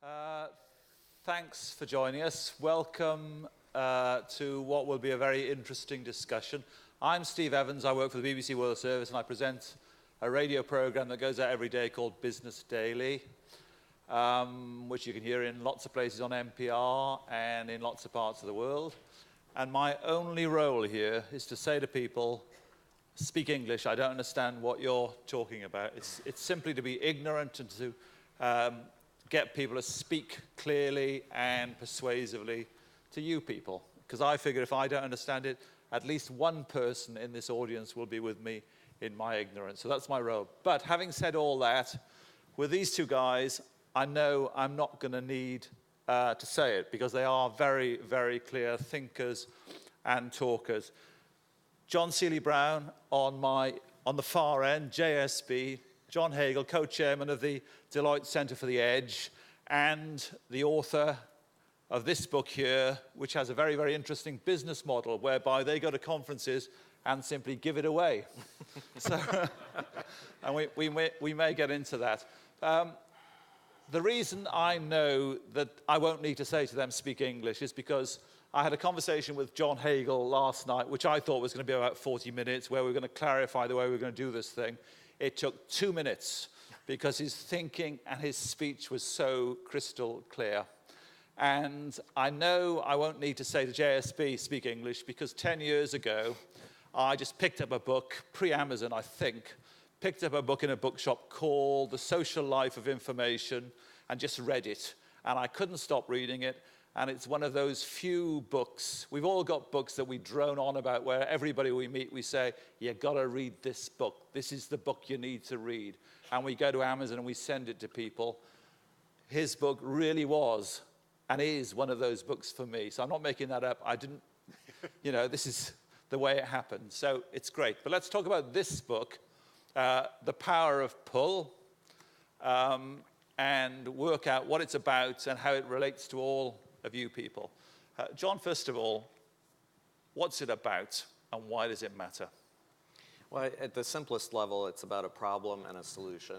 Uh, Thanks for joining us. Welcome to what will be a very interesting discussion. I'm Steve Evans. I work for the BBC World Service, and I present a radio program that goes out every day called Business Daily, which you can hear in lots of places on NPR and in lots of parts of the world. And my only role here is to say to people, speak English. I don't understand what you're talking about. It's simply to be ignorant and to get people to speak clearly and persuasively to you people. Because I figure if I don't understand it, at least one person in this audience will be with me in my ignorance. So that's my role. But having said all that, with these two guys, I know I'm not going to need to say it because they are very, very clear thinkers and talkers. John Seely-Brown on the far end, JSB, John Hagel, co-chairman of the Deloitte Center for the Edge, and the author of this book here, which has a very, very interesting business model whereby they go to conferences and simply give it away. And we may get into that. The reason I know that I won't need to say to them, speak English, is because I had a conversation with John Hagel last night, which I thought was going to be about 40 minutes, where we were going to clarify the way we were going to do this thing. It took 2 minutes because his thinking and his speech was so crystal clear. And I know I won't need to say to JSB, speak English, because 10 years ago, I just picked up a book, pre-Amazon, I think, picked up a book in a bookshop called The Social Life of Information and just read it. And I couldn't stop reading it. And it's one of those few books. We've all got books that we drone on about where everybody we meet, we say, you've got to read this book. This is the book you need to read. And we go to Amazon and we send it to people. His book really was and is one of those books for me. So I'm not making that up. I didn't, this is the way it happened. So it's great. But let's talk about this book, The Power of Pull, and work out what it's about and how it relates to all of you people. John, first of all, what's it about and why does it matter? Well, at the simplest level, it's about a problem and a solution.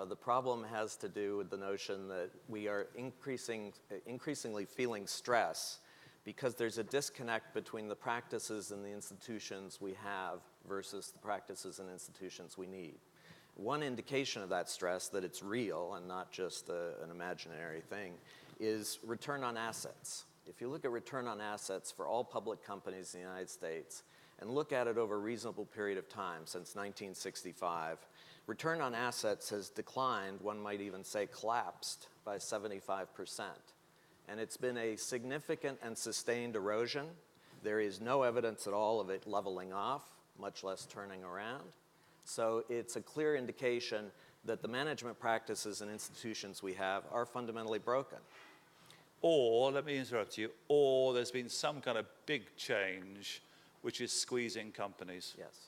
The problem has to do with the notion that we are increasingly feeling stress because there's a disconnect between the practices and the institutions we have versus the practices and institutions we need. One indication of that stress, that it's real and not just an imaginary thing, is return on assets. If you look at return on assets for all public companies in the United States and look at it over a reasonable period of time, since 1965, return on assets has declined, one might even say collapsed, by 75%. And it's been a significant and sustained erosion. There is no evidence at all of it leveling off, much less turning around. So it's a clear indication that the management practices and institutions we have are fundamentally broken. Or, let me interrupt you, or there's been some kind of big change which is squeezing companies. Yes.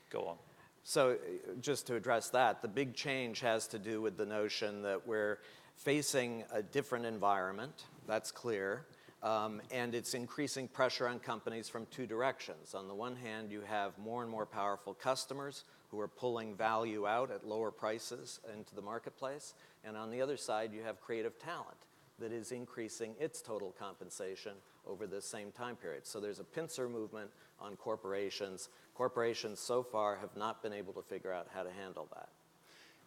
Go on. So just to address that, the big change has to do with the notion that we're facing a different environment, that's clear, and it's increasing pressure on companies from two directions. On the one hand, you have more and more powerful customers who are pulling value out at lower prices into the marketplace, and on the other side, you have creative talent that is increasing its total compensation over this same time period. So there's a pincer movement on corporations. Corporations so far have not been able to figure out how to handle that.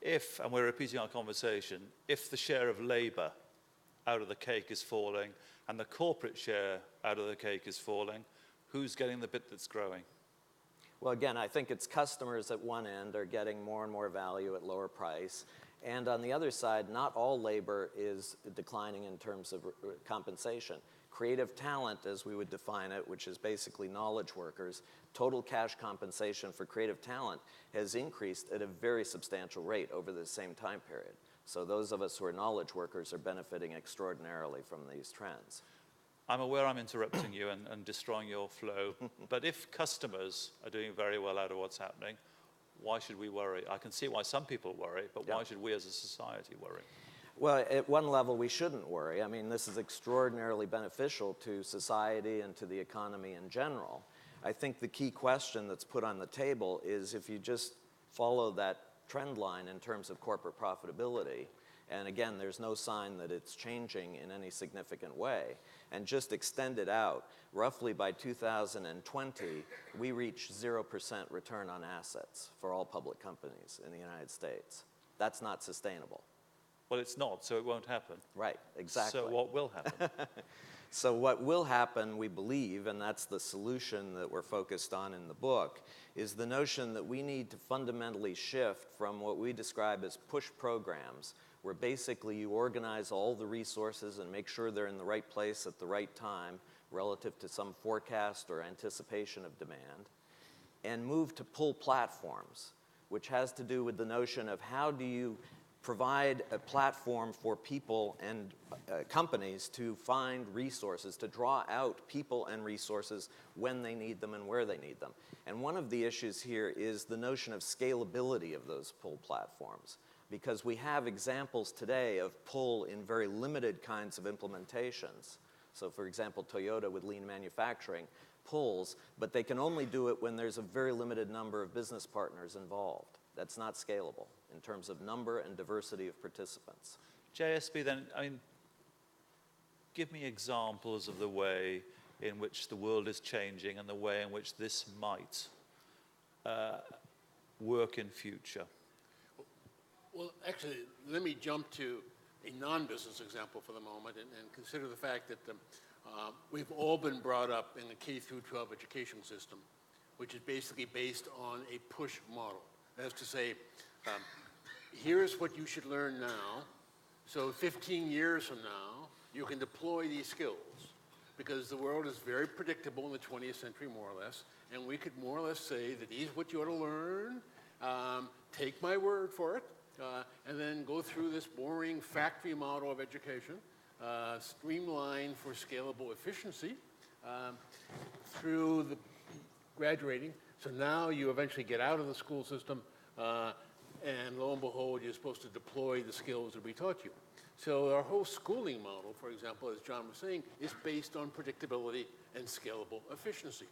If, and we're repeating our conversation, if the share of labor out of the cake is falling and the corporate share out of the cake is falling, who's getting the bit that's growing? Well, again, I think it's customers at one end are getting more and more value at lower price. And on the other side, not all labor is declining in terms of compensation. Creative talent, as we would define it, which is basically knowledge workers, total cash compensation for creative talent has increased at a very substantial rate over the same time period. So those of us who are knowledge workers are benefiting extraordinarily from these trends. I'm aware I'm interrupting you and destroying your flow, but if customers are doing very well out of what's happening, why should we worry? I can see why some people worry, but why should we as a society worry? Well, at one level, we shouldn't worry. I mean, this is extraordinarily beneficial to society and to the economy in general. I think the key question that's put on the table is if you just follow that trend line in terms of corporate profitability And again, there's no sign that it's changing in any significant way. And just extend it out, roughly by 2020, we reach 0% return on assets for all public companies in the United States. That's not sustainable. Well, it's not, so it won't happen. Right, exactly. So what will happen? So what will happen, we believe, and that's the solution that we're focused on in the book, is the notion that we need to fundamentally shift from what we describe as push programs, where basically you organize all the resources and make sure they're in the right place at the right time relative to some forecast or anticipation of demand, and move to pull platforms, which has to do with the notion of how do you provide a platform for people and companies to find resources, to draw out people and resources when they need them and where they need them. And one of the issues here is the notion of scalability of those pull platforms, because we have examples today of pull in very limited kinds of implementations. So for example, Toyota with lean manufacturing pulls, but they can only do it when there's a very limited number of business partners involved. That's not scalable in terms of number and diversity of participants. JSB then, I mean, give me examples of the way in which the world is changing and the way in which this might work in future. Well, actually, let me jump to a non-business example for the moment and consider the fact that we've all been brought up in the K through 12 education system, which is basically based on a push model. That is to say, here's what you should learn now, so 15 years from now, you can deploy these skills, because the world is very predictable in the 20th century, more or less, and we could more or less say that these are what you ought to learn, take my word for it, and then go through this boring factory model of education, streamlined for scalable efficiency, through the graduating. So now you eventually get out of the school system, and lo and behold, you're supposed to deploy the skills that we taught you. So our whole schooling model, for example, as John was saying, is based on predictability and scalable efficiency.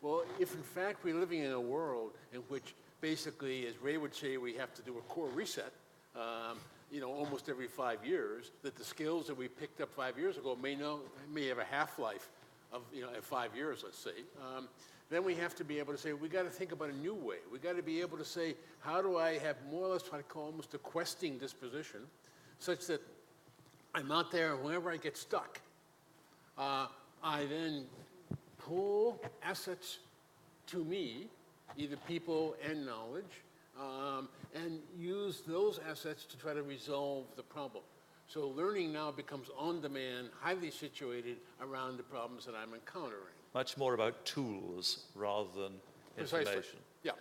Well, if in fact we're living in a world in which basically, as Ray would say, we have to do a core reset, almost every 5 years, that the skills that we picked up 5 years ago may have a half-life of 5 years, let's say. Then we have to be able to say, we got to think about a new way. We got to be able to say, how do I have more or less what I call almost a questing disposition, such that I'm out there and whenever I get stuck, I then pull assets to me, either people and knowledge, and use those assets to try to resolve the problem. So learning now becomes on demand, highly situated around the problems that I'm encountering. Much more about tools rather than information. Precisely. Yeah,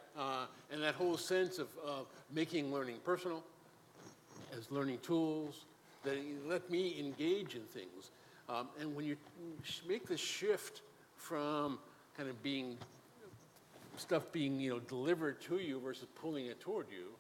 and that whole sense of making learning personal as learning tools, that let me engage in things. And when you make the shift from kind of stuff being delivered to you versus pulling it toward you,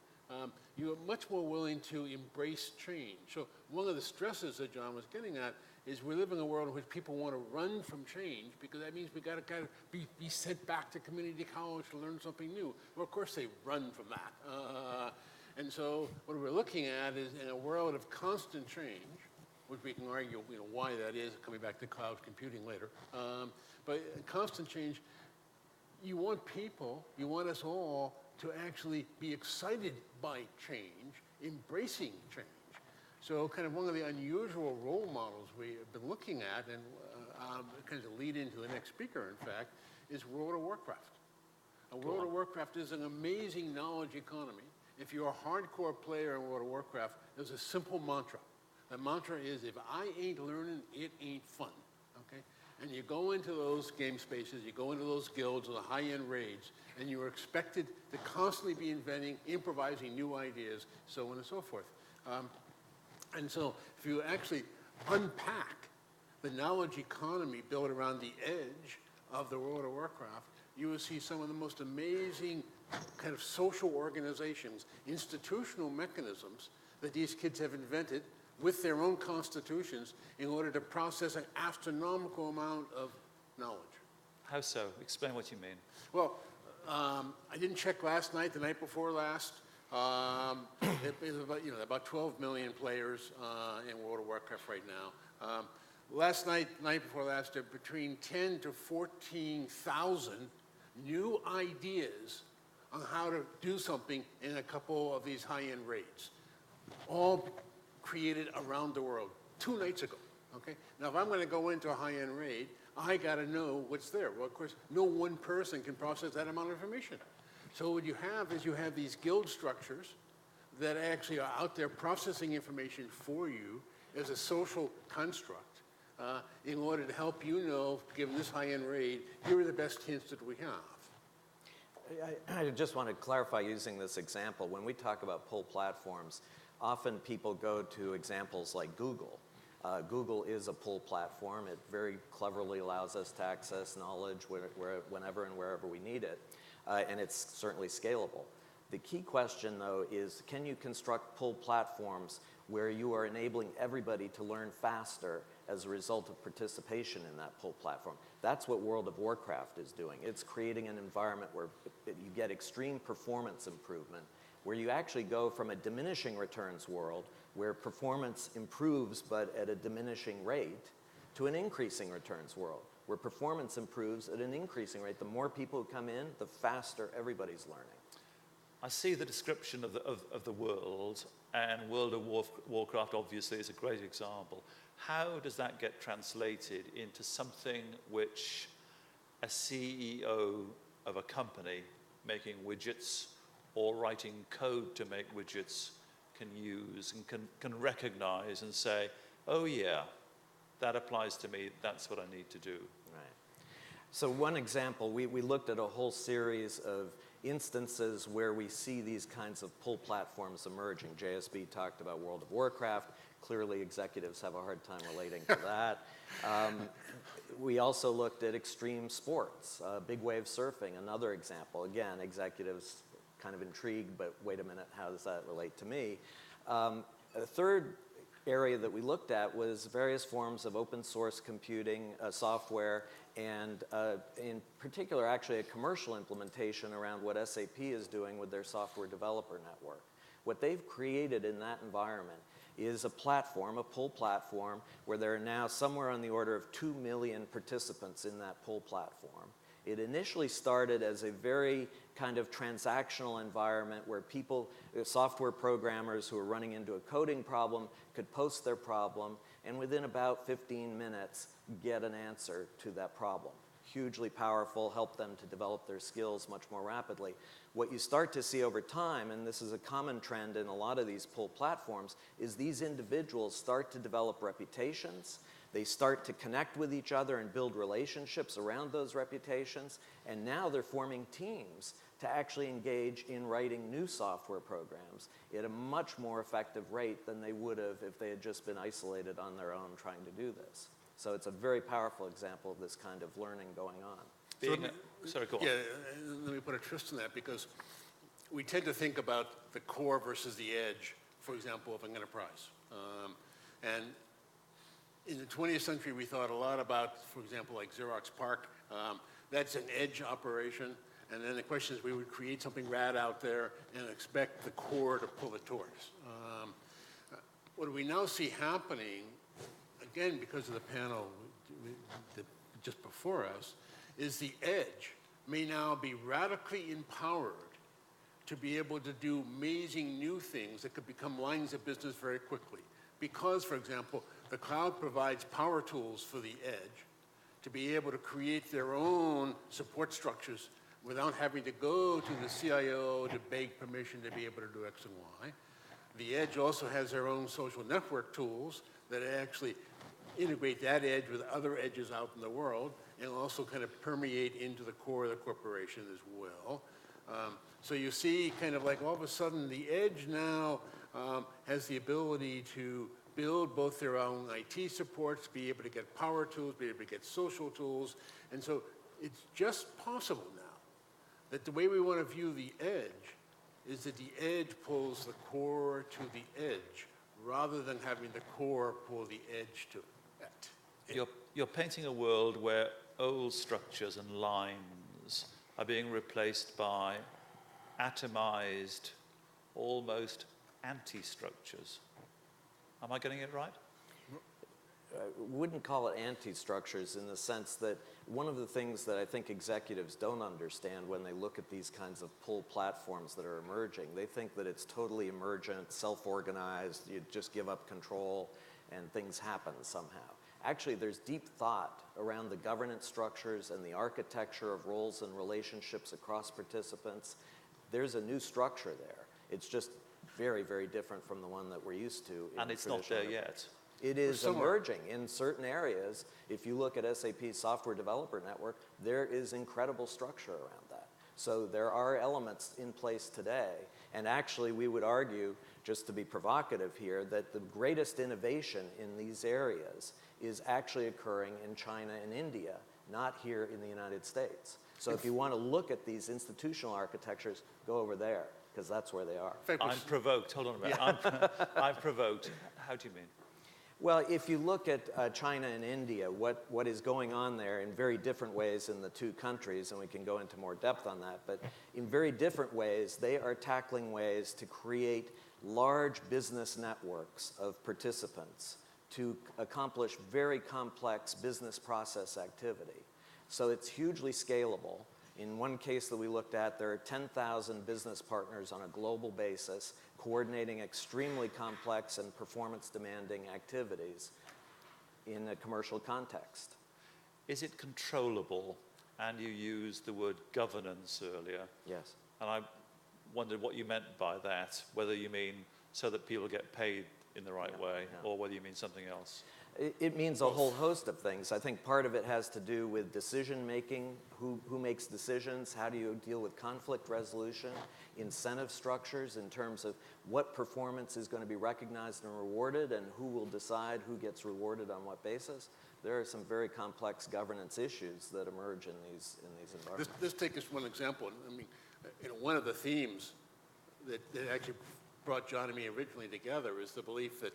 you're much more willing to embrace change. So one of the stresses that John was getting at is we're living in a world in which people want to run from change, because that means we got to kind of be sent back to community college to learn something new. Well, of course they run from that. And so what we're looking at is in a world of constant change, which we can argue why that is, coming back to cloud computing later. But constant change, you want us all to actually be excited by change, embracing change. So kind of one of the unusual role models we have been looking at, and kind of lead into the next speaker, in fact, is World of Warcraft. World of Warcraft is an amazing knowledge economy. If you're a hardcore player in World of Warcraft, there's a simple mantra. The mantra is, if I ain't learning, it ain't fun, okay? And you go into those game spaces, you go into those guilds or the high-end raids, and you're expected to constantly be inventing, improvising new ideas, so on and so forth. And so if you actually unpack the knowledge economy built around the edge of the World of Warcraft, you will see some of the most amazing kind of social organizations, institutional mechanisms that these kids have invented with their own constitutions in order to process an astronomical amount of knowledge. How so? Explain what you mean. Well, I didn't check last night, the night before last. It's about 12 million players in World of Warcraft right now. Last night before last, there were between 10 to 14,000 new ideas on how to do something in a couple of these high-end raids, all created around the world 2 nights ago. Okay. Now, if I'm going to go into a high-end raid, I got to know what's there. Well, of course, no one person can process that amount of information. So what you have is you have these guild structures that actually are out there processing information for you as a social construct in order to help you know, given this high-end raid, here are the best hints that we have. I just want to clarify using this example. When we talk about pull platforms, often people go to examples like Google. Google is a pull platform. It very cleverly allows us to access knowledge whenever and wherever we need it, and it's certainly scalable. The key question, though, is can you construct pull platforms where you are enabling everybody to learn faster as a result of participation in that pull platform? That's what World of Warcraft is doing. It's creating an environment where you get extreme performance improvement, where you actually go from a diminishing returns world where performance improves but at a diminishing rate to an increasing returns world where performance improves at an increasing rate. The more people who come in, the faster everybody's learning. I see the description of the world, and World of Warcraft obviously is a great example. How does that get translated into something which a CEO of a company making widgets or writing code to make widgets can use and can recognize and say, oh yeah, that applies to me, that's what I need to do? Right. So one example, we looked at a whole series of instances where we see these kinds of pull platforms emerging. JSB talked about World of Warcraft. Clearly, executives have a hard time relating to that. We also looked at extreme sports, big wave surfing, another example. Again, executives kind of intrigued, but wait a minute, how does that relate to me? A third area that we looked at was various forms of open source computing software, and in particular, actually a commercial implementation around what SAP is doing with their software developer network. What they've created in that environment is a platform, a pull platform, where there are now somewhere on the order of 2 million participants in that pull platform. It initially started as a very kind of transactional environment where people, software programmers who were running into a coding problem could post their problem and within about 15 minutes get an answer to that problem. Hugely powerful, help them to develop their skills much more rapidly. What you start to see over time, and this is a common trend in a lot of these pull platforms, is these individuals start to develop reputations. They start to connect with each other and build relationships around those reputations, and now they're forming teams to actually engage in writing new software programs at a much more effective rate than they would have if they had just been isolated on their own trying to do this. So it's a very powerful example of this kind of learning going on. Sorry, go on. Yeah, let me put a twist on that, because we tend to think about the core versus the edge, for example, of an enterprise. And in the 20th century, we thought a lot about, for example, like Xerox PARC. That's an edge operation. And then the question is, we would create something rad out there and expect the core to pull it towards. What we now see happening, again, because of the panel just before us, is the edge may now be radically empowered to be able to do amazing new things that could become lines of business very quickly. Because, for example, the cloud provides power tools for the edge to be able to create their own support structures without having to go to the CIO to beg permission to be able to do X and Y. The edge also has their own social network tools that actually integrate that edge with other edges out in the world and also kind of permeate into the core of the corporation as well. So you see kind of like all of a sudden the edge now has the ability to build both their own IT supports, be able to get power tools, be able to get social tools. And so it's just possible now that the way we want to view the edge is that the edge pulls the core to the edge rather than having the core pull the edge to it. You're painting a world where old structures and lines are being replaced by atomized almost anti-structures. Am I getting it right? Wouldn't call it anti-structures in the sense that one of the things that I think executives don't understand when they look at these kinds of pull platforms that are emerging, they think that it's totally emergent, self-organized, you just give up control and things happen somehow. Actually, there's deep thought around the governance structures and the architecture of roles and relationships across participants. There's a new structure there. It's just very, very different from the one that we're used to. And it's not there yet. It is emerging in certain areas. If you look at SAP's Software Developer Network, there is incredible structure around that. So there are elements in place today. And actually, we would argue, just to be provocative here, that the greatest innovation in these areas is actually occurring in China and India, not here in the United States. So if you want to look at these institutional architectures, go over there, because that's where they are. I'm provoked. Hold on a minute. Yeah. I'm provoked. How do you mean? Well, if you look at China and India, what is going on there in very different ways in the two countries, and we can go into more depth on that, but in very different ways, they are tackling ways to create large business networks of participants to accomplish very complex business process activity. So it's hugely scalable. In one case that we looked at, there are 10,000 business partners on a global basis coordinating extremely complex and performance-demanding activities in a commercial context. Is it controllable? And you used the word governance earlier. Yes. And I wondered what you meant by that, whether you mean so that people get paid in the right way, or whether you mean something else. It means a whole host of things. I think part of it has to do with decision making, who makes decisions, how do you deal with conflict resolution, incentive structures in terms of what performance is going to be recognized and rewarded and who will decide who gets rewarded on what basis. There are some very complex governance issues that emerge in these environments. Let's take this one example. I mean, one of the themes that actually brought John and me originally together is the belief that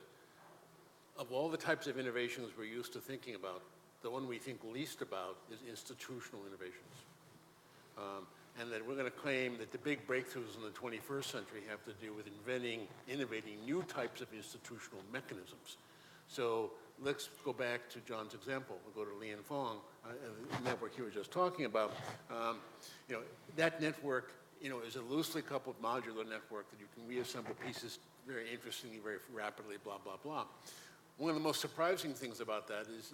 of all the types of innovations we're used to thinking about, the one we think least about is institutional innovations. And that we're going to claim that the big breakthroughs in the 21st century have to do with innovating new types of institutional mechanisms. So let's go back to John's example. We'll go to Li and Fong, the network he was just talking about. That network is a loosely coupled modular network that you can reassemble pieces very interestingly, very rapidly, blah, blah, blah. One of the most surprising things about that is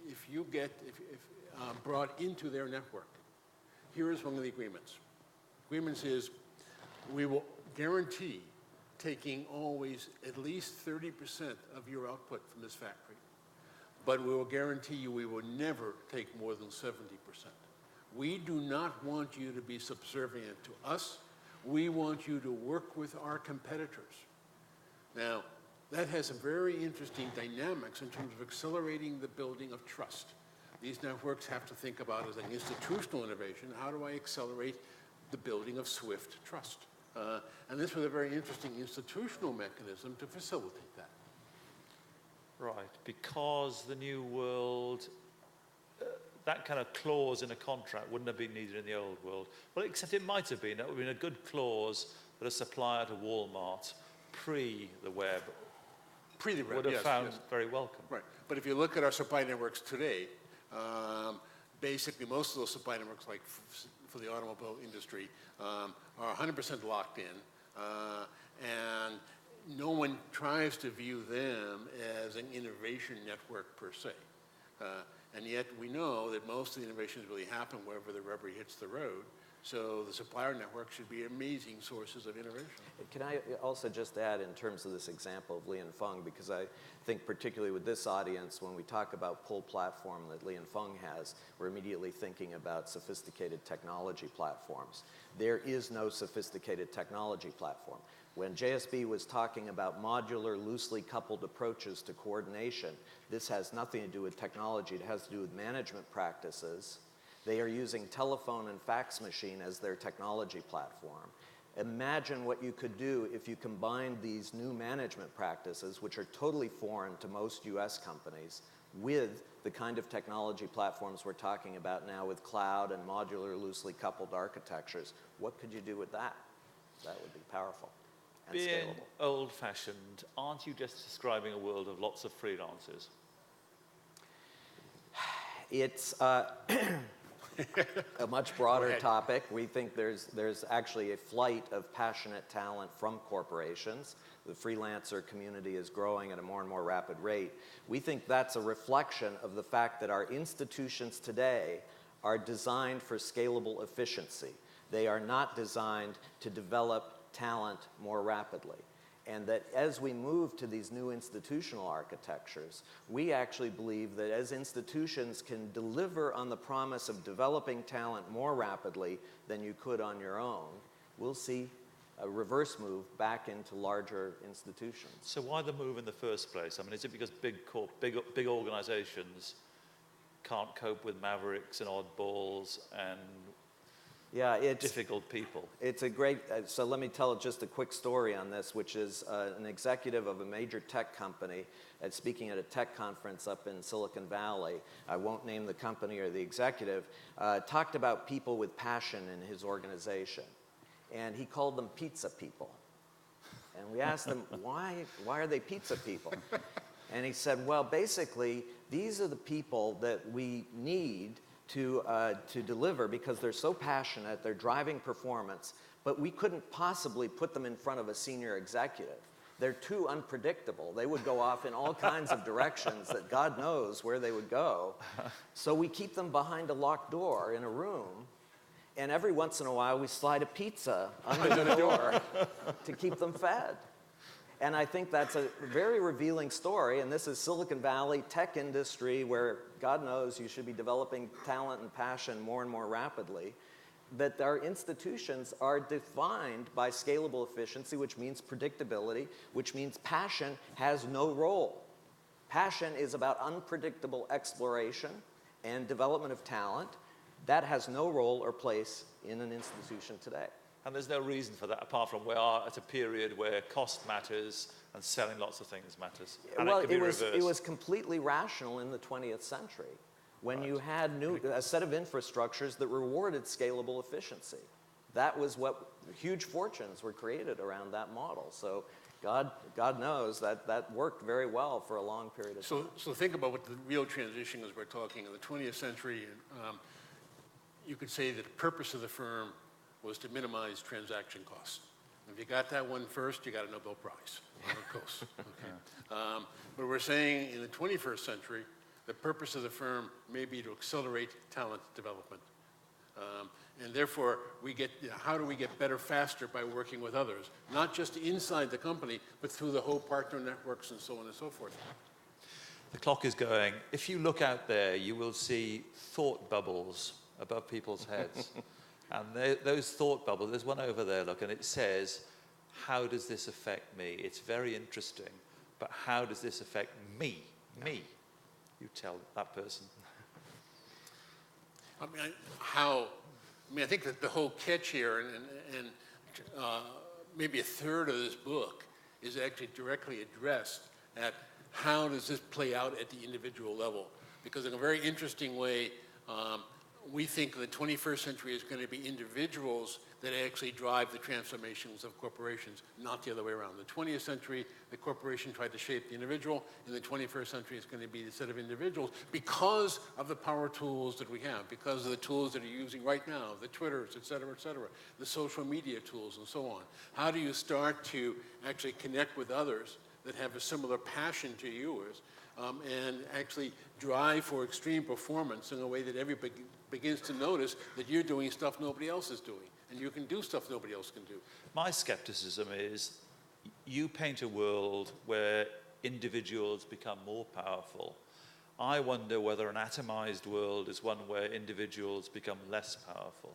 if you get brought into their network, here is one of the agreements. Agreements is we will guarantee taking always at least 30% of your output from this factory, but we will guarantee you we will never take more than 70%. We do not want you to be subservient to us. We want you to work with our competitors. Now, that has some very interesting dynamics in terms of accelerating the building of trust. These networks have to think about as an institutional innovation, how do I accelerate the building of swift trust? And this was a very interesting institutional mechanism to facilitate that. Right, because the new world, that kind of clause in a contract wouldn't have been needed in the old world. Well, except it might have been. That would have been a good clause that a supplier to Walmart pre the web would have found very welcome. Right, but if you look at our supply networks today, basically most of those supply networks, like for the automobile industry, are 100% locked in, and no one tries to view them as an innovation network per se. And yet we know that most of the innovations really happen wherever the rubber hits the road. So the supplier network should be amazing sources of innovation. Can I also just add in terms of this example of Li and Feng, because I think particularly with this audience, when we talk about pull platform that Li and Feng has, we're immediately thinking about sophisticated technology platforms. There is no sophisticated technology platform. When JSB was talking about modular, loosely coupled approaches to coordination, this has nothing to do with technology. It has to do with management practices. They are using telephone and fax machine as their technology platform. Imagine what you could do if you combined these new management practices, which are totally foreign to most US companies, with the kind of technology platforms we're talking about now with cloud and modular, loosely coupled architectures. What could you do with that? That would be powerful. and Being scalable. old-fashioned, aren't you just describing a world of lots of freelancers? It's a much broader topic. We think there's actually a flight of passionate talent from corporations. The freelancer community is growing at a more and more rapid rate. We think that's a reflection of the fact that our institutions today are designed for scalable efficiency. They are not designed to develop talent more rapidly. And that as we move to these new institutional architectures, we actually believe that as institutions can deliver on the promise of developing talent more rapidly than you could on your own, we'll see a reverse move back into larger institutions. So why the move in the first place? I mean, is it because big organizations can't cope with mavericks and oddballs and difficult people? It's a great, so let me tell just a quick story on this, which is an executive of a major tech company speaking at a tech conference up in Silicon Valley. I won't name the company or the executive, talked about people with passion in his organization. And he called them pizza people. And we asked him, why are they pizza people? And he said, well, basically, these are the people that we need to deliver because they're so passionate, they're driving performance, but we couldn't possibly put them in front of a senior executive. They're too unpredictable. They would go off in all kinds of directions that God knows where they would go. So we keep them behind a locked door in a room, and every once in a while we slide a pizza under the door to keep them fed. And I think that's a very revealing story, and this is Silicon Valley, tech industry, where God knows you should be developing talent and passion more and more rapidly, that our institutions are defined by scalable efficiency, which means predictability, which means passion has no role. Passion is about unpredictable exploration and development of talent. That has no role or place in an institution today. And there's no reason for that, apart from we are at a period where cost matters and selling lots of things matters. And well, it can be reversed. It was completely rational in the 20th century when you had a set of infrastructures that rewarded scalable efficiency. That was what huge fortunes were created around that model. So God knows that worked very well for a long period of time. So think about what the real transition is we're talking in the 20th century. You could say that the purpose of the firm was to minimize transaction costs. If you got that one first, you got a Nobel Prize, of course. Okay. But we're saying in the 21st century, the purpose of the firm may be to accelerate talent development. And therefore, how do we get better faster by working with others? Not just inside the company, but through the whole partner networks and so on and so forth. The clock is going. If you look out there, you will see thought bubbles above people's heads. And those thought bubbles, there's one over there, look, and it says, how does this affect me? It's very interesting, but how does this affect me? Me. You tell that person. I think that the whole catch here, and maybe a third of this book, is actually directly addressed at how does this play out at the individual level. Because in a very interesting way, we think the 21st century is going to be individuals that actually drive the transformations of corporations, not the other way around. The 20th century, the corporation tried to shape the individual. In the 21st century, it's going to be the set of individuals because of the power tools that we have, because of the tools that are using right now, the Twitters, et cetera, the social media tools, and so on. How do you start to actually connect with others that have a similar passion to yours and actually drive for extreme performance in a way that everybody begins to notice that you're doing stuff nobody else is doing, and you can do stuff nobody else can do. My skepticism is you paint a world where individuals become more powerful. I wonder whether an atomized world is one where individuals become less powerful.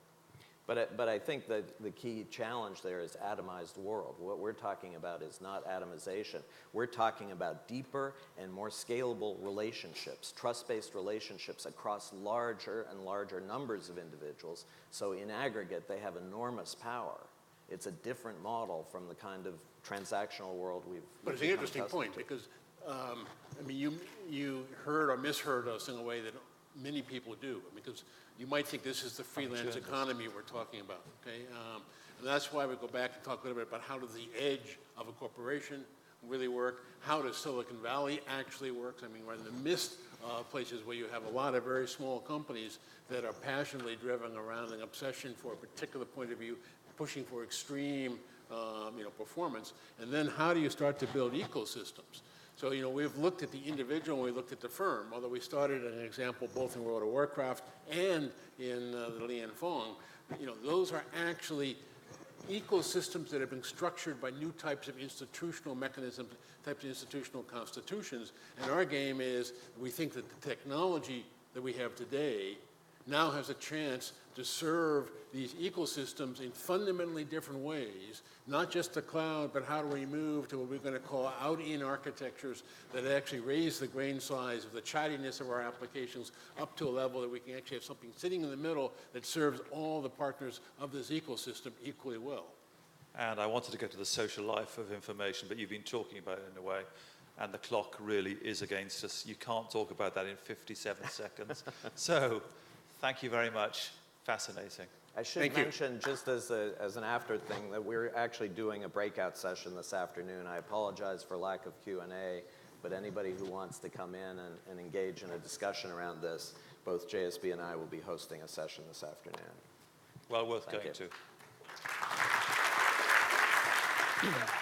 But I think that the key challenge there is atomized world. What we're talking about is not atomization. We're talking about deeper and more scalable relationships, trust-based relationships across larger and larger numbers of individuals. So in aggregate, they have enormous power. It's a different model from the kind of transactional world we've But it's an interesting point because, you heard or misheard us in a way that many people do, because you might think this is the freelance economy we're talking about, okay? And that's why we go back and talk a little bit about how does the edge of a corporation really work? How does Silicon Valley actually work? I mean, we're in the midst of places where you have a lot of very small companies that are passionately driven around an obsession for a particular point of view, pushing for extreme performance. And then how do you start to build ecosystems? So, we've looked at the individual and we looked at the firm, although we started an example both in World of Warcraft and in the Lian Fong. Those are actually ecosystems that have been structured by new types of institutional mechanisms, types of institutional constitutions. And our game is, we think that the technology that we have today now has a chance to serve these ecosystems in fundamentally different ways, not just the cloud, but how do we move to what we're going to call out-in architectures that actually raise the grain size of the chattiness of our applications up to a level that we can actually have something sitting in the middle that serves all the partners of this ecosystem equally well. And I wanted to go to the social life of information, but you've been talking about it in a way, and the clock really is against us. You can't talk about that in 57 seconds. So, thank you very much. Fascinating. I should mention, just as an after thing, that we're actually doing a breakout session this afternoon. I apologize for lack of Q&A, but anybody who wants to come in and engage in a discussion around this, both JSB and I will be hosting a session this afternoon. Well worth Thank going you. to.